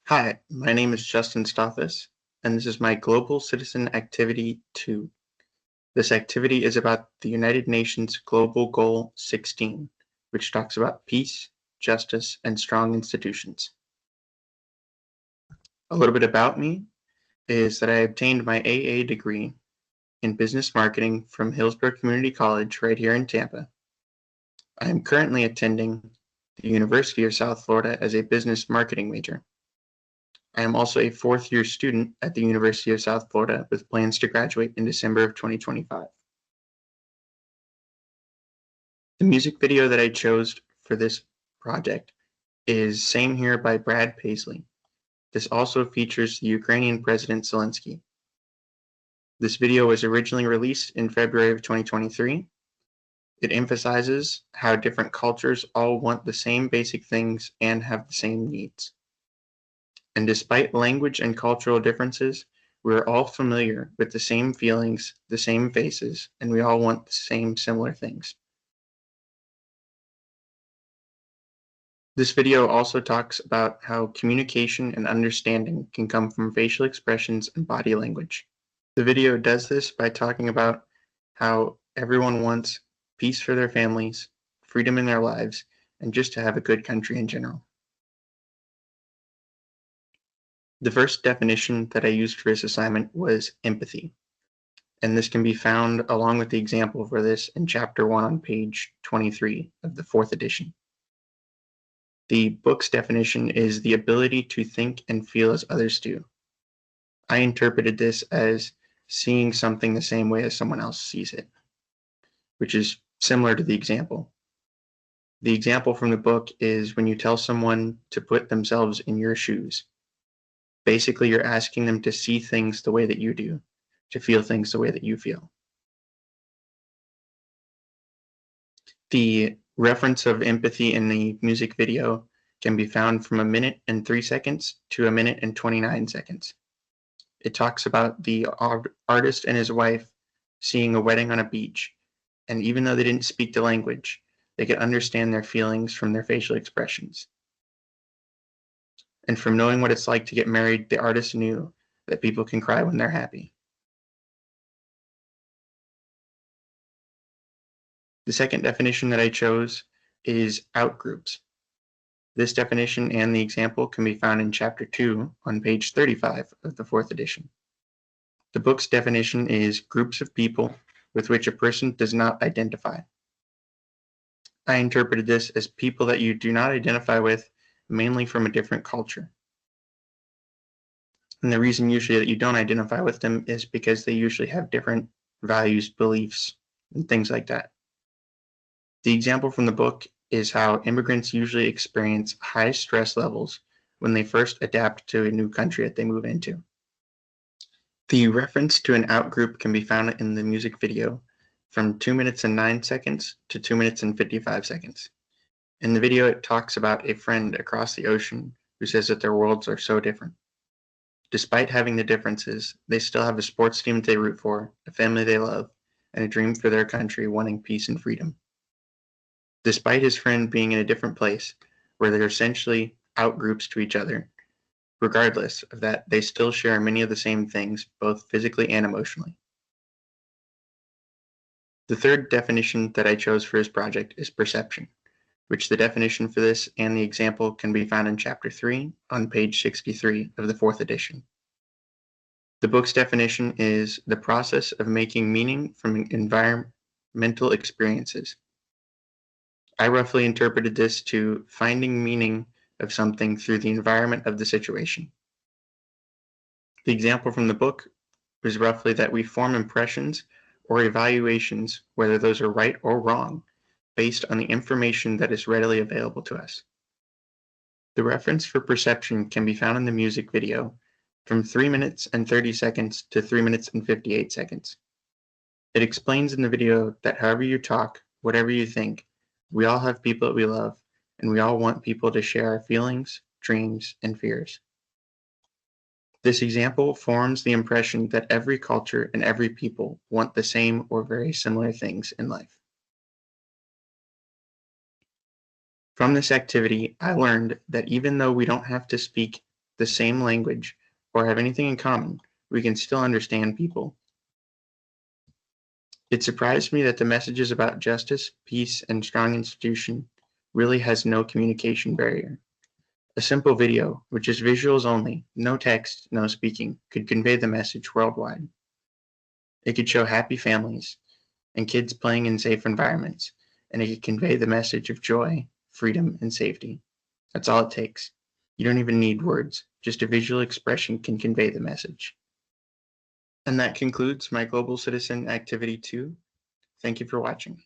Hi, my name is Justin Stothis, and this is my Global Citizen Activity 2. This activity is about the United Nations Global Goal 16, which talks about peace, justice, and strong institutions. A little bit about me is that I obtained my AA degree in business marketing from Hillsborough Community College right here in Tampa. I am currently attending the University of South Florida as a business marketing major. I am also a fourth-year student at the University of South Florida with plans to graduate in December of 2025. The music video that I chose for this project is Same Here by Brad Paisley. This also features the Ukrainian President Zelensky. This video was originally released in February of 2023. It emphasizes how different cultures all want the same basic things and have the same needs. And despite language and cultural differences, we're all familiar with the same feelings, the same faces, and we all want the same similar things. This video also talks about how communication and understanding can come from facial expressions and body language. The video does this by talking about how everyone wants peace for their families, freedom in their lives, and just to have a good country in general. The first definition that I used for this assignment was empathy, and this can be found along with the example for this in Chapter 1 on page 23 of the 4th edition. The book's definition is the ability to think and feel as others do. I interpreted this as seeing something the same way as someone else sees it, which is similar to the example. The example from the book is when you tell someone to put themselves in your shoes. Basically, you're asking them to see things the way that you do, to feel things the way that you feel. The reference of empathy in the music video can be found from 1 minute and 3 seconds to 1 minute and 29 seconds. It talks about the artist and his wife seeing a wedding on a beach, and even though they didn't speak the language, they could understand their feelings from their facial expressions. And from knowing what it's like to get married, the artist knew that people can cry when they're happy. The second definition that I chose is outgroups. This definition and the example can be found in Chapter 2 on page 35 of the 4th edition. The book's definition is groups of people with which a person does not identify. I interpreted this as people that you do not identify with, mainly from a different culture. And the reason usually that you don't identify with them is because they usually have different values, beliefs, and things like that. The example from the book is how immigrants usually experience high stress levels when they first adapt to a new country that they move into. The reference to an outgroup can be found in the music video from 2 minutes and 9 seconds to 2 minutes and 55 seconds. In the video, it talks about a friend across the ocean who says that their worlds are so different. Despite having the differences, they still have a sports team they root for, a family they love, and a dream for their country wanting peace and freedom. Despite his friend being in a different place, where they're essentially outgroups to each other, regardless of that, they still share many of the same things, both physically and emotionally. The third definition that I chose for this project is perception, which the definition for this and the example can be found in Chapter 3 on page 63 of the 4th edition. The book's definition is the process of making meaning from environmental experiences. I roughly interpreted this to finding meaning of something through the environment of the situation. The example from the book was roughly that we form impressions or evaluations, whether those are right or wrong, based on the information that is readily available to us. The reference for perception can be found in the music video from 3 minutes and 30 seconds to 3 minutes and 58 seconds. It explains in the video that however you talk, whatever you think, we all have people that we love, and we all want people to share our feelings, dreams, and fears. This example forms the impression that every culture and every people want the same or very similar things in life. From this activity, I learned that even though we don't have to speak the same language, or have anything in common, we can still understand people. It surprised me that the messages about justice, peace, and strong institution really has no communication barrier. A simple video, which is visuals only, no text, no speaking, could convey the message worldwide. It could show happy families and kids playing in safe environments, and it could convey the message of joy, freedom, and safety. That's all it takes. You don't even need words, just a visual expression can convey the message. And that concludes my Global Citizen Activity 2. Thank you for watching.